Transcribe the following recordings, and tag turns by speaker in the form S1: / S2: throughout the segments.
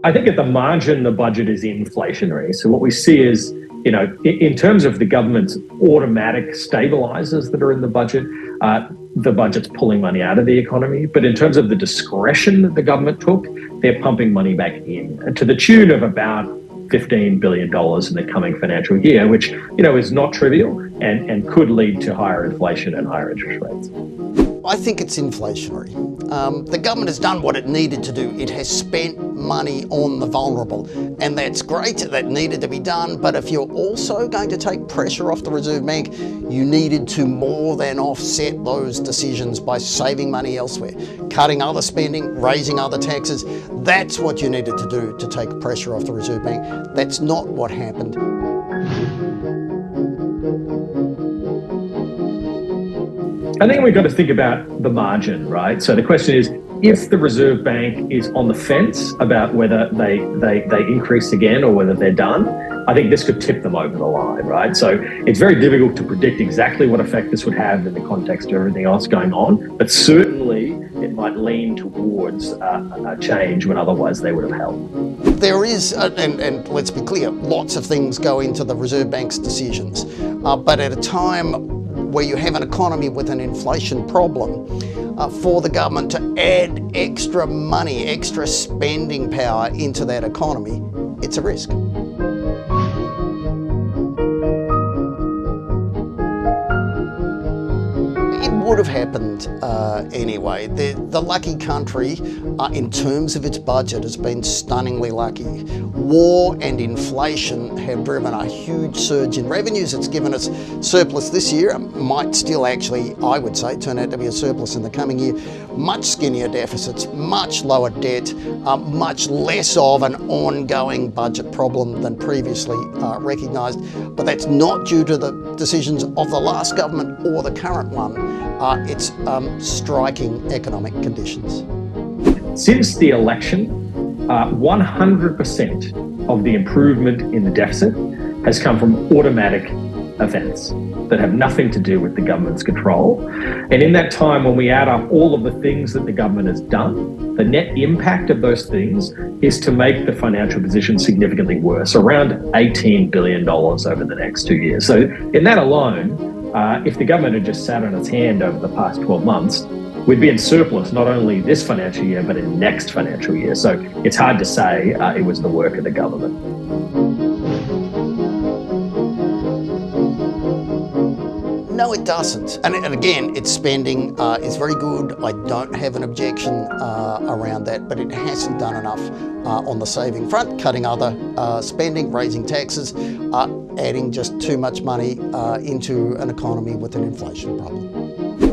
S1: I think at the margin, the budget is inflationary. So what we see is, in terms of the government's automatic stabilizers that are in the budget's pulling money out of the economy. But in terms of the discretion that the government took, they're pumping money back in to the tune of about $15 billion in the coming financial year, which, is not trivial and could lead to higher inflation and higher interest rates.
S2: I think it's inflationary. The government has done what it needed to do. It has spent money on the vulnerable, and that's great. That needed to be done. But if you're also going to take pressure off the Reserve Bank, you needed to more than offset those decisions by saving money elsewhere, cutting other spending, raising other taxes. That's what you needed to do to take pressure off the Reserve Bank. That's not what happened.
S1: I think we've got to think about the margin, right? So the question is, if the Reserve Bank is on the fence about whether they increase again or whether they're done, I think this could tip them over the line, right? So it's very difficult to predict exactly what effect this would have in the context of everything else going on, but certainly it might lean towards a change when otherwise they would have held.
S2: There is, and let's be clear, lots of things go into the Reserve Bank's decisions, but at a time where you have an economy with an inflation problem, for the government to add extra money, extra spending power into that economy, it's a risk. It would have happened anyway. The lucky country, in terms of its budget, has been stunningly lucky. War and inflation have driven a huge surge in revenues. It's given us surplus this year. It might still actually, I would say, turn out to be a surplus in the coming year. Much skinnier deficits, much lower debt, much less of an ongoing budget problem than previously recognised. But that's not due to the decisions of the last government or the current one. It's striking economic conditions.
S1: Since the election, 100% of the improvement in the deficit has come from automatic events that have nothing to do with the government's control. And in that time, when we add up all of the things that the government has done, the net impact of those things is to make the financial position significantly worse, around $18 billion over the next 2 years. So in that alone, if the government had just sat on its hand over the past 12 months, we'd be in surplus not only this financial year, but in next financial year. So it's hard to say it was the work of the government.
S2: No, it doesn't. And again, its spending is very good. I don't have an objection around that, but it hasn't done enough on the saving front, cutting other spending, raising taxes, adding just too much money into an economy with an inflation problem.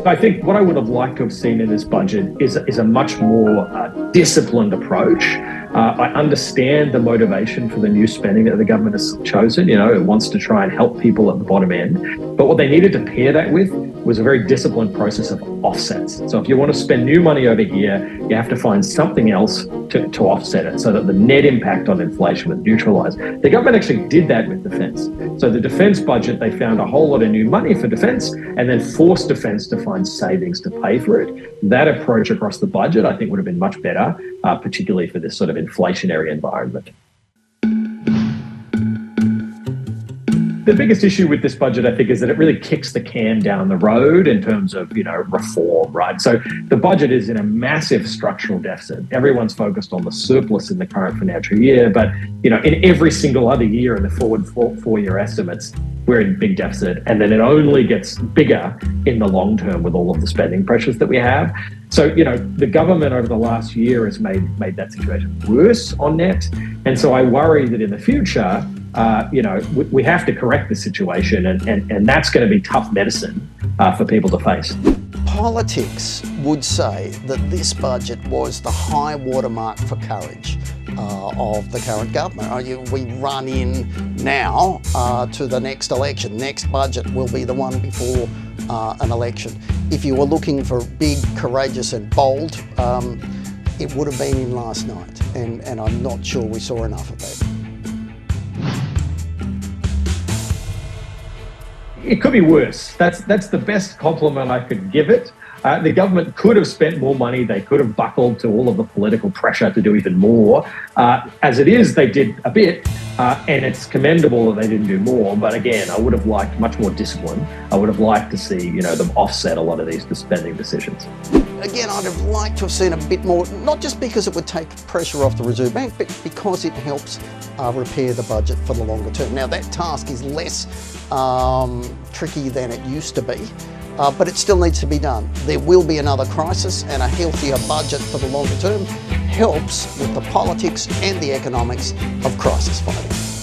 S1: I think what I would have liked to have seen in this budget is a much more disciplined approach. I understand the motivation for the new spending that the government has chosen. It wants to try and help people at the bottom end. But what they needed to pair that with was a very disciplined process of offsets. So if you want to spend new money over here, you have to find something else to offset it so that the net impact on inflation would neutralise. The government actually did that with defence. So the defence budget, they found a whole lot of new money for defence and then forced defence to find savings to pay for it. That approach across the budget, I think, would have been much better, particularly for this sort of inflationary environment. The biggest issue with this budget, I think, is that it really kicks the can down the road in terms of, reform, right? So the budget is in a massive structural deficit. Everyone's focused on the surplus in the current financial year, but, in every single other year in the forward four-year estimates, we're in big deficit. And then it only gets bigger in the long term with all of the spending pressures that we have. So, the government over the last year has made that situation worse on net. And so I worry that in the future, we have to correct the situation, and that's going to be tough medicine for people to face.
S2: Politics would say that this budget was the high watermark for courage of the current government. We run in now to the next election. Next budget will be the one before an election. If you were looking for big, courageous and bold, it would have been in last night, and I'm not sure we saw enough of that.
S1: It could be worse. That's the best compliment I could give it. The government could have spent more money. They could have buckled to all of the political pressure to do even more. As it is, they did a bit, and it's commendable that they didn't do more. But again, I would have liked much more discipline. I would have liked to see, them offset a lot of these spending decisions.
S2: Again, I'd have liked to have seen a bit more, not just because it would take pressure off the Reserve Bank, but because it helps repair the budget for the longer term. Now, that task is less tricky than it used to be, but it still needs to be done. There will be another crisis, and a healthier budget for the longer term helps with the politics and the economics of crisis fighting.